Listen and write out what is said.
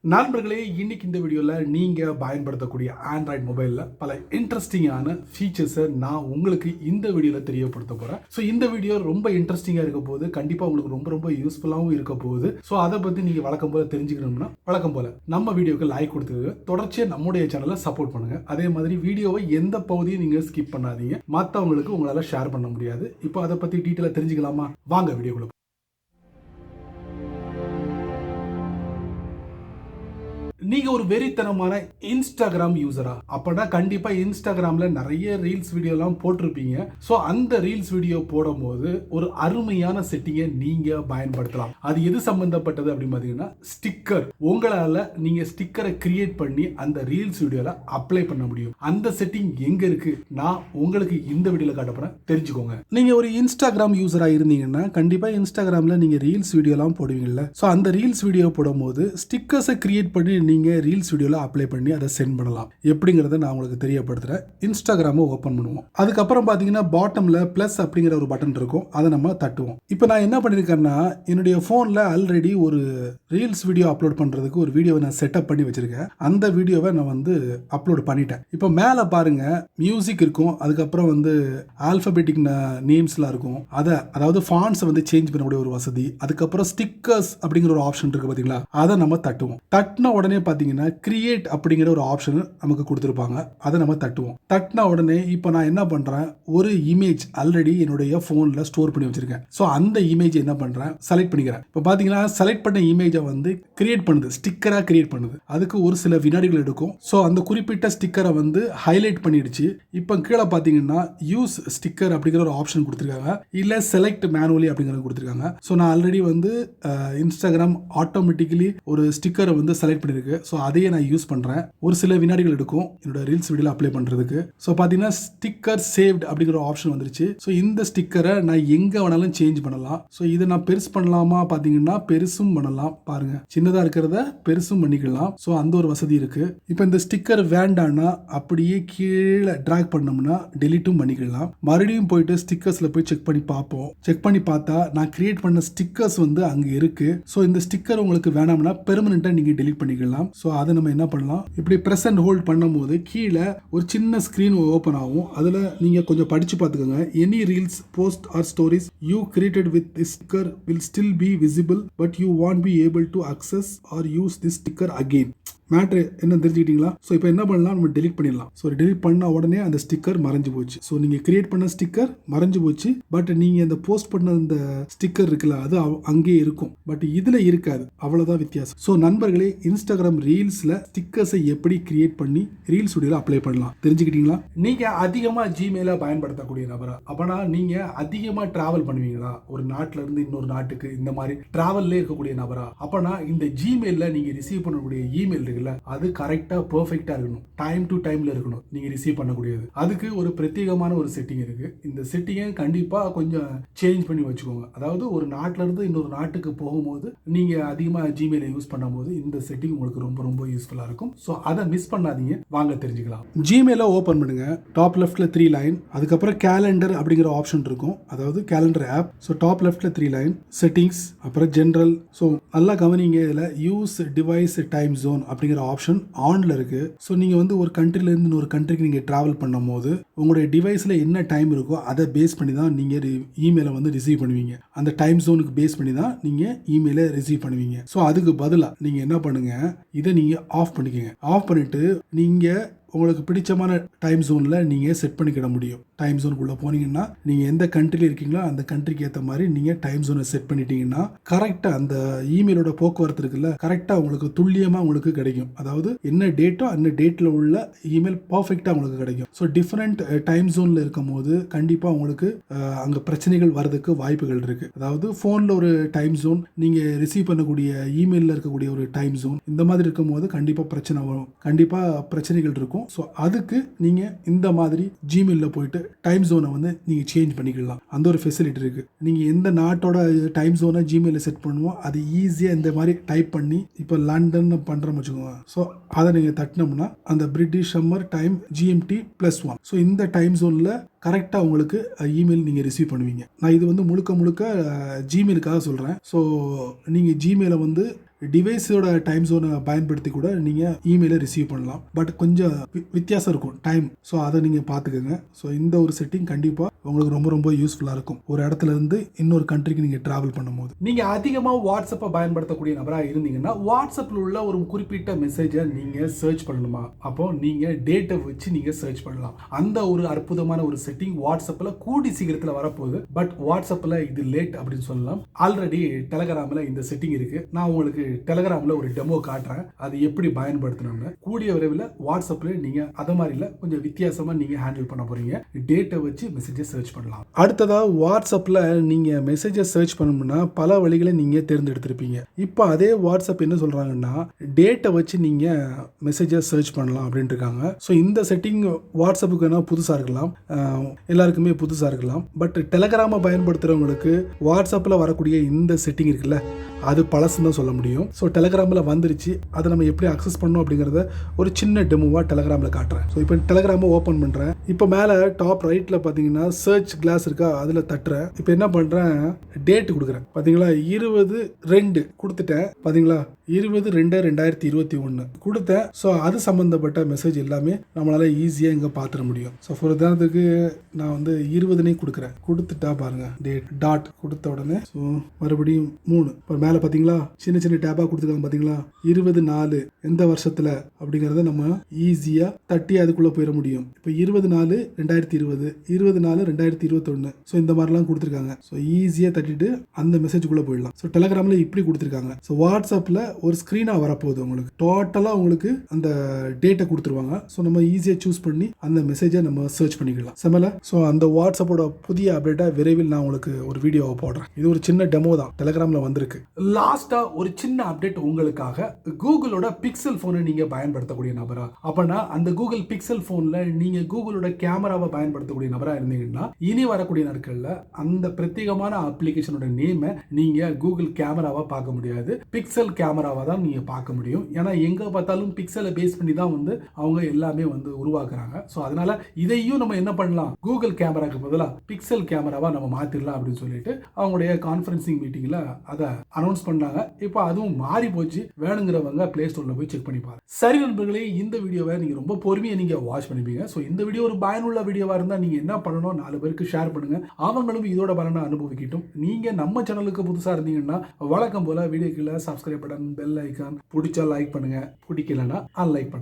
நண்பர்களே, இன்னைக்கு இந்த வீடியோவில் நீங்கள் பயன்படுத்தக்கூடிய ஆண்ட்ராய்டு மொபைலில் பல இன்ட்ரெஸ்டிங்கான ஃபீச்சர்ஸை நான் உங்களுக்கு இந்த வீடியோவில் தெரியப்படுத்த போகிறேன். ஸோ இந்த வீடியோ ரொம்ப இன்ட்ரெஸ்டிங்காக இருக்க போது, கண்டிப்பாக உங்களுக்கு ரொம்ப ரொம்ப யூஸ்ஃபுல்லாகவும் இருக்க போகுது. ஸோ அதை பற்றி நீங்கள் வழக்கம் போல் தெரிஞ்சுக்கணும்னா வழக்கம் போல் நம்ம வீடியோக்கு லைக் கொடுத்துருங்க. தொடர்ச்சியாக நம்முடைய சேனலை சப்போர்ட் பண்ணுங்கள். அதே மாதிரி வீடியோவை எந்த பகுதியும் நீங்கள் ஸ்கிப் பண்ணாதீங்க. மற்றவங்களுக்கு உங்களால் ஷேர் பண்ண முடியாது. இப்போ அதை பற்றி டீட்டெயிலாக தெரிஞ்சுக்கலாமா? வாங்க வீடியோக்குள்ள. நீங்க ஒரு வெறித்தனமான இன்ஸ்டாகிராம் யூசரா? அப்பனா கண்டிப்பா இன்ஸ்டாகிராம்ல நிறைய ரீல்ஸ் வீடியோ எல்லாம் போட்டிருப்பீங்க. சோ அந்த ரீல்ஸ் வீடியோ போடும்போது ஒரு அருமையான செட்டிங்கை நீங்க பயன்படுத்தலாம். அது எது சம்பந்தப்பட்டது அப்படின்னு பாத்தீங்கன்னா ஸ்டிக்கர். உங்களால நீங்க ஸ்டிக்கரை கிரியேட் பண்ணி அந்த ரீல்ஸ் வீடியோல அப்ளை பண்ண முடியும். அந்த செட்டிங் எங்க இருக்கு நான் உங்களுக்கு இந்த வீடியோல காட்ட போறேன், தெரிஞ்சுக்கோங்க. நீங்க ஒரு இன்ஸ்டாகிராம் யூசரா இருந்தீங்கன்னா கண்டிப்பா இன்ஸ்டாகிராம்ல நீங்க ரீல்ஸ் வீடியோ எல்லாம் போடுவீங்கல்ல. சோ அந்த ரீல்ஸ் வீடியோ போடும்போது ஸ்டிக்கர்ஸை கிரியேட் பண்ணி நீங்க ரீல்ஸ் வீடியோல அப்ளை பண்ணி அதை சென்ட் பண்ணலாம். எப்படிங்கறத நான் உங்களுக்கு தெரியப்படுத்துறேன். இன்ஸ்டாகிராமை ஓபன் பண்ணுவோம். அதுக்கப்புறம் பாத்தீங்கன்னா பாட்டம்ல பிளஸ் அப்படிங்கிற ஒரு பட்டன் இருக்கும். அதை நம்ம தட்டுவோம். இப்போ நான் என்ன பண்ணிருக்கேன்னா, என்னுடைய போன்ல ஆல்ரெடி ஒரு ரீல்ஸ் வீடியோ அப்லோட் பண்றதுக்கு ஒரு வீடியோவை நான் செட்டப் பண்ணி வச்சிருக்கேன். அந்த வீடியோவை நான் அப்லோட் பண்ணிட்டேன். இப்போ மேல பாருங்க மியூசிக் இருக்கும். அதுக்கப்புறம் ஆல்பபெட்டிக் நேம்ஸ்லாம் இருக்கும். அதாவது ஃபாண்ட்ஸ் சேஞ்ச் பண்ணக்கூடிய ஒரு வசதி. அதுக்கப்புறம் ஸ்டிக்கர்ஸ் அப்படிங்கிற ஒரு ஆப்ஷன் இருக்கு பாத்தீங்களா? அதை நம்ம தட்டுவோம். தட்டின உடனே பாத்தீங்கன்னா கிரியேட் அப்படிங்கிற ஒரு ஆப்ஷன் நமக்கு கொடுத்திருப்பாங்க. அதை நம்ம தட்டுவோம். தட்டின உடனே இப்போ நான் என்ன பண்றேன், ஒரு இமேஜ் ஆல்ரெடி என்னுடைய போன்ல ஸ்டோர் பண்ணி வச்சிருக்கேன். சோ அந்த இமேஜ் என்ன பண்றேன், செலக்ட் பண்ணிக்கிறேன். இப்போ பாத்தீங்கன்னா செலக்ட் பண்ண இமேஜை கிரியேட் பண்ணுது, ஸ்டிக்கரா கிரியேட் பண்ணுது. அதுக்கு ஒரு சில வினாடிகள் எடுக்கும். சோ அந்த குறிப்பிட்ட ஸ்டிக்கரை ஹைலைட் பண்ணிடுச்சு. இப்போ கீழே பாத்தீங்கன்னா யூஸ் ஸ்டிக்கர் அப்படிங்கிற ஒரு ஆப்ஷன் கொடுத்திருக்காங்க. இல்ல செலக்ட் மேனுவலி அப்படிங்கறது கொடுத்திருக்காங்க. சோ நான் ஆல்ரெடி இன்ஸ்டாகிராம் ஆட்டோமேட்டிக்கலி ஒரு ஸ்டிக்கரை செலக்ட் பண்ணிருக்கு. ஸோ அதையே நான் யூஸ் பண்றேன். ஒரு சில வினாடிகள் எடுக்கும் என்னோட ரீல்ஸ் வீடியோல அப்ளை பண்றதுக்கு. ஸோ பாத்தீங்கன்னா ஸ்டிக்கர் சேவ்ட் அப்படிங்கிற ஆப்ஷன் வந்துருச்சு. ஸோ இந்த ஸ்டிக்கரை நான் எங்க வேணாலும் சேஞ்ச் பண்ணலாம். ஸோ இதை நான் பெருசு பண்ணலாமா? பாத்தீங்கன்னா பெருசும் பண்ணலாம். பாருங்க, சின்னதா இருக்கிறத பெருசும் பண்ணிக்கலாம். ஸோ அந்த ஒரு வசதி இருக்கு. இப்போ இந்த ஸ்டிக்கர் வேண்டாம்னா அப்படியே கீழே டிராக் பண்ணோம்னா டெலிட்டும் பண்ணிக்கலாம். மறுபடியும் போயிட்டு ஸ்டிக்கர்ஸ்ல போய் செக் பண்ணி பார்ப்போம். செக் பண்ணி பார்த்தா நான் கிரியேட் பண்ண ஸ்டிக்கர்ஸ் அங்க இருக்கு. ஸோ இந்த ஸ்டிக்கர் உங்களுக்கு வேணாம்னா பெர்மனண்டா நீங்க டெலிட் பண்ணிக்கலாம். சோ அதை நம்ம என்ன பண்ணலாம், இப்படி பிரஸ் அண்ட் ஹோல்ட் பண்ணும்போது கீழே ஒரு சின்ன ஸ்கிரீன் ஓபன் ஆகும். அதுல நீங்க கொஞ்சம் படிச்சு பார்த்துக்கோங்க. Any reels post or stories you created with this sticker will still be visible but you won't be able to access or use this sticker again. Matter என்ன தெரிஞ்சுக்கிட்டீங்களா? ஸோ இப்போ என்ன பண்ணலாம், நம்ம டெலிட் பண்ணிடலாம். ஸோ டெலிட் பண்ண உடனே அந்த ஸ்டிக்கர் மறைஞ்சு போச்சு. ஸோ நீங்கள் கிரியேட் பண்ண ஸ்டிக்கர் மறைஞ்சு போச்சு. பட் நீங்கள் அந்த போஸ்ட் பண்ண அந்த ஸ்டிக்கர் இருக்குல்ல, அது அங்கேயே இருக்கும். பட் இதில் இருக்காது. அவ்வளோதான் வித்தியாசம். ஸோ நண்பர்களே, இன்ஸ்டாகிராம் ரீல்ஸில் ஸ்டிக்கர்ஸை எப்படி கிரியேட் பண்ணி ரீல்ஸ் வீடியோவில் அப்ளை பண்ணலாம் தெரிஞ்சுக்கிட்டீங்களா? நீங்கள் அதிகமாக ஜிமெயிலை பயன்படுத்தக்கூடிய நபரா? அப்போனா நீங்கள் அதிகமாக டிராவல் பண்ணுவீங்களா? ஒரு நாட்டில இருந்து இன்னொரு நாட்டுக்கு இந்த மாதிரி டிராவல்லே இருக்கக்கூடிய நபரா? அப்போனா இந்த ஜிமெயிலில் நீங்கள் ரிசீவ் பண்ணக்கூடிய இமெயில் இருக்கு, அது கரெக்டா பெர்ஃபெக்ட்டா இருக்கணும். டைம் டு டைம்ல இருக்கணும் நீங்க ரிசீவ் பண்ணக்கூடியது. அதுக்கு ஒரு பிரத்யேகமான ஒரு செட்டிங் இருக்கு. இந்த செட்டிங்கை கண்டிப்பா கொஞ்சம் சேஞ்ச் பண்ணி வச்சுக்கோங்க. அதாவது ஒரு நாட்டில இருந்து இன்னொரு நாட்டுக்கு போகும்போது நீங்க அதிகமா ஜிமெயிலை யூஸ் பண்ணும்போது இந்த செட்டிங் உங்களுக்கு ரொம்ப ரொம்ப யூஸ்ஃபுல்லா இருக்கும். ஸோ அதை மிஸ் பண்ணாதீங்க. வாங்க தெரிஞ்சுக்கலாம். ஜிமெயிலை ஓபன் பண்ணுங்க. டாப் லெஃப்ட்ல 3 லைன், அதுக்கப்புறம் கேலண்டர் அப்படிங்கிற ஆப்ஷன் இருக்கும். அதாவது கேலண்டர் ஆப். ஸோ டாப் லெஃப்ட்ல 3 லைன், செட்டிங்ஸ், அப்புறம் ஜெனரல். ஸோ நல்லா கவனிங்க. இதில் யூஸ் டிவைஸ் டைம் ஜோன் அப்படிங்கிற ஆப்ஷன் ஆன்ல இருக்கு. ஸோ நீங்க ஒரு கண்ட்ரில இருந்து இன்னொரு கண்ட்ரிக்கு நீங்க டிராவல் பண்ணும்போது உங்களுடைய டிவைஸ்ல என்ன டைம் இருக்கோ அதை பேஸ் பண்ணி தான் நீங்க இமெயிலை ரிசீவ் பண்ணுவீங்க. அந்த டைம் ஜோனுக்கு பேஸ் பண்ணி தான் நீங்க இமெயிலை ரிசீவ் பண்ணுவீங்க. ஸோ அதுக்கு பதிலாக நீங்க என்ன பண்ணுங்க, இதை நீங்க ஆஃப் பண்ணிக்கங்க. ஆஃப் பண்ணிட்டு நீங்க உங்களுக்கு பிடிச்சமான டைம் ஜோன்ல நீங்க செட் பண்ணிக்கிட முடியும். டைம் ஜோனுக்குள்ள போனீங்கன்னா நீங்க எந்த கண்ட்ரில இருக்கீங்களோ அந்த கண்ட்ரிக்கு ஏற்ற மாதிரி நீங்க டைம் ஜோனை செட் பண்ணிட்டீங்கன்னா கரெக்டா அந்த இமெயிலோட போக்குவரத்து இருக்குல்ல, கரெக்டா உங்களுக்கு துல்லியமா உங்களுக்கு கிடைக்கும். அதாவது என்ன டேட்டோ அந்த டேட்ல உள்ள இமெயில் பர்ஃபெக்டா உங்களுக்கு கிடைக்கும். ஸோ டிஃபரெண்ட் டைம் ஜோன்ல இருக்கும் போது கண்டிப்பா உங்களுக்கு அங்க பிரச்சனைகள் வரதுக்கு வாய்ப்புகள் இருக்கு. அதாவது போன்ல ஒரு டைம் ஜோன், நீங்க ரிசீவ் பண்ணக்கூடிய இமெயில்ல இருக்கக்கூடிய ஒரு டைம் ஜோன், இந்த மாதிரி இருக்கும் போது கண்டிப்பா பிரச்சனை வரும். கண்டிப்பா பிரச்சனைகள் இருக்கும். ஸோ அதுக்கு நீங்க இந்த மாதிரி ஜிமெயில்ல போயிட்டு டைம் ஜோனை நீங்க சேஞ்ச் பண்ணிக்கலாம். அந்த ஒரு ஃபெசிலிட்டி இருக்கு. நீங்க எந்த நாட்டோட டைம் ஜோனை ஜிமெயில செட் பண்ணுவோம் அது ஈஸியா இந்த மாதிரி டைப் பண்ணி இப்போ லண்டன் பண்றோம் வச்சுக்கோங்க. ஸோ அதை நீங்க தட்டினோம்னா அந்த British summer time GMT +1. So இந்த டைம் ஜோன்ல கரெக்டாக உங்களுக்கு இமெயில் நீங்கள் ரிசீவ் பண்ணுவீங்க. நான் இது முழுக்க முழுக்க ஜிமெயிலுக்காக சொல்கிறேன். ஸோ நீங்கள் ஜிமெயிலை டிவைஸோட டைம் ஜோனை பயன்படுத்தி கூட நீங்கள் இமெயிலை ரிசீவ் பண்ணலாம். பட் கொஞ்சம் வித்தியாசம் இருக்கும் டைம். ஸோ அதை நீங்கள் பார்த்துக்கோங்க. ஸோ இந்த ஒரு செட்டிங் கண்டிப்பாக உங்களுக்கு ரொம்ப ரொம்ப யூஸ்ஃபுல்லாக இருக்கும் ஒரு இடத்துல இருந்து இன்னொரு கண்ட்ரிக்கு நீங்கள் ட்ராவல் பண்ணும்போது. நீங்கள் அதிகமாக வாட்ஸ்அப்பை பயன்படுத்தக்கூடிய நபராக இருந்தீங்கன்னா வாட்ஸ்அப்பில் உள்ள ஒரு குறிப்பிட்ட மெசேஜை நீங்கள் சர்ச் பண்ணணுமா, அப்போ நீங்கள் டேட்டை வச்சு நீங்கள் சர்ச் பண்ணலாம். அந்த ஒரு அற்புதமான ஒரு செட்டிங் வாட்ஸ்அப்பில் கூடி சீக்கிரத்தில் வரப்போகுது. பட் வாட்ஸ்அப்பில் இது லேட் அப்படின்னு சொல்லலாம். ஆல்ரெடி டெலகிராமில் இந்த செட்டிங் இருக்கு. நான் உங்களுக்கு டெலகிராமில் ஒரு டெமோ காட்டுறேன், அது எப்படி பயன்படுத்தணும்னு. கூடிய விரைவில் வாட்ஸ்அப்பில் நீங்கள் அதை மாதிரி இல்லை, கொஞ்சம் வித்தியாசமாக நீங்கள் ஹேண்டில் பண்ண போறீங்க. டேட்டை வச்சு மெசேஜை சர்ச் பண்ணலாம். அடுத்ததாக வாட்ஸ்அப்பில் நீங்கள் மெசேஜை சர்ச் பண்ணணும்னா பல வழிகளை நீங்கள் தேர்ந்தெடுத்திருப்பீங்க. இப்போ அதே வாட்ஸ்அப் என்ன சொல்கிறாங்கன்னா டேட்டை வச்சு நீங்கள் மெசேஜை சர்ச் பண்ணலாம் அப்படின்ட்டு இருக்காங்க. ஸோ இந்த செட்டிங் வாட்ஸ்அப்புக்கு வேணால் புதுசாக இருக்கலாம், எல்லாருக்குமே புதுசாக இருக்கலாம். பட் டெலகிராமை பயன்படுத்துகிறவங்களுக்கு வாட்ஸ்அப்பில் வரக்கூடிய இந்த செட்டிங் இருக்குல்ல, அது பழசுன்னு தான் சொல்ல முடியும். ஸோ டெலகிராமில் வந்துருச்சு, அதை நம்ம எப்படி அக்சஸ் பண்ணணும் அப்படிங்கிறத ஒரு சின்ன டெமோவாக டெலகிராமில் காட்டுறேன். ஸோ இப்போ டெலகிராமை ஓப்பன் பண்ணுறேன். இப்போ மேலே டாப் ரைட்டில் பார்த்தீங்கன்னா சர்ச் கிளாஸ் இருக்கா, அதில் தட்டுறேன். இப்போ என்ன பண்ணுறேன், டேட்டு கொடுக்குறேன். பார்த்தீங்களா 20/2 கொடுத்துட்டேன். பார்த்தீங்களா 20/2/2021 கொடுத்தேன். ஸோ அது சம்மந்தப்பட்ட மெசேஜ் எல்லாமே நம்மளால் ஈஸியாக இங்கே பார்த்துட முடியும். ஸோ ஃபார் உதாரணத்துக்கு நான் வந்து 20 கொடுக்குறேன். கொடுத்துட்டா பாருங்க, டேட் டாட் கொடுத்த உடனே ஸோ மறுபடியும் 3 இப்போ மேலே பார்த்தீங்களா சின்ன சின்ன டேப்பாக கொடுத்துருக்காங்க. பார்த்தீங்களா 24 எந்த வருஷத்தில் அப்படிங்கிறத நம்ம ஈஸியாக தட்டி அதுக்குள்ளே போயிட முடியும். இப்போ 24/2020 24/2021 ஸோ இந்த மாதிரிலாம் கொடுத்துருக்காங்க. ஸோ ஈஸியாக தட்டிட்டு அந்த மெசேஜுக்குள்ளே போயிடலாம். ஸோ டெலகிராமில் இப்படி கொடுத்துருக்காங்க. ஸோ வாட்ஸ்அப்பில் ஒரு ஸ்க்ரீனாக வரப்போகுது. உங்களுக்கு டோட்டலாக உங்களுக்கு அந்த டேட்டை கொடுத்துருவாங்க. ஸோ நம்ம ஈஸியாக சூஸ் பண்ணி அந்த மெசேஜை நம்ம சர்ச் பண்ணிக்கலாம். செமல. ஸோ அந்த வாட்ஸ்அப்போட புதிய அப்டேட்டாக விரைவில் நான் உங்களுக்கு ஒரு வீடியோவை போடுறேன். இது ஒரு சின்ன டெமோ தான், டெலகிராமில் வந்திருக்கு. லாஸ்டா ஒரு சின்ன அப்டேட் உங்களுக்காக. கூகுளோட பிக்சல் போனை நீங்க பயன்படுத்தக்கூடிய நபரா, அப்பனா அந்த கூகுள் பிக்சல் போன்ல நீங்க கூகுளோட கேமராவை பயன்படுத்தக்கூடிய நபரா இருந்தீங்கன்னா இனி வரக்கூடிய நாட்கள்ல அந்த பிரத்யேகமான அப்ளிகேஷனோட நேமை நீங்க கூகுள் கேமராவா பார்க்க முடியாது, பிக்சல் கேமராவா தான் நீங்க பார்க்க முடியும். ஏன்னா எங்க பார்த்தாலும் பிக்சலை பேஸ் பண்ணி தான் வந்து அவங்க எல்லாமே வந்து உருவாக்குறாங்க. ஸோ அதனால இதையும் நம்ம என்ன பண்ணலாம், கூகுள் கேமராக்கு பதிலாக பிக்சல் கேமராவா நம்ம மாத்திரலாம் அப்படின்னு சொல்லிட்டு அவங்களுடைய கான்ஃபரன்சிங் மீட்டிங்ல அதை அனௌன்ஸ் பண்ணாங்க. இப்போ அதுவும் மாறி போச்சு. வேணுங்கிறவங்க பிளே ஸ்டோர்ல போய் செக் பண்ணி பாருங்க. சரி நண்பர்களே, இந்த வீடியோவை நீங்க ரொம்ப பொறுமையா நீங்க வாட்ச் பண்ணிப்பீங்க. ஸோ இந்த வீடியோ ஒரு பயனுள்ள வீடியோவா இருந்தா நீங்க என்ன பண்ணணும், 4 பேருக்கு ஷேர் பண்ணுங்க, அவங்களும் இதோட பலனை அனுபவிக்கட்டும். நீங்க நம்ம சேனலுக்கு புதுசா இருந்தீங்கன்னா வழக்கம் போல வீடியோக்குள்ள சப்ஸ்கிரைப் பட்டன், பெல் ஐக்கான், பிடிச்சா லைக் பண்ணுங்க, பிடிக்கலன்னா அன்லைக் பண்ணுங்க.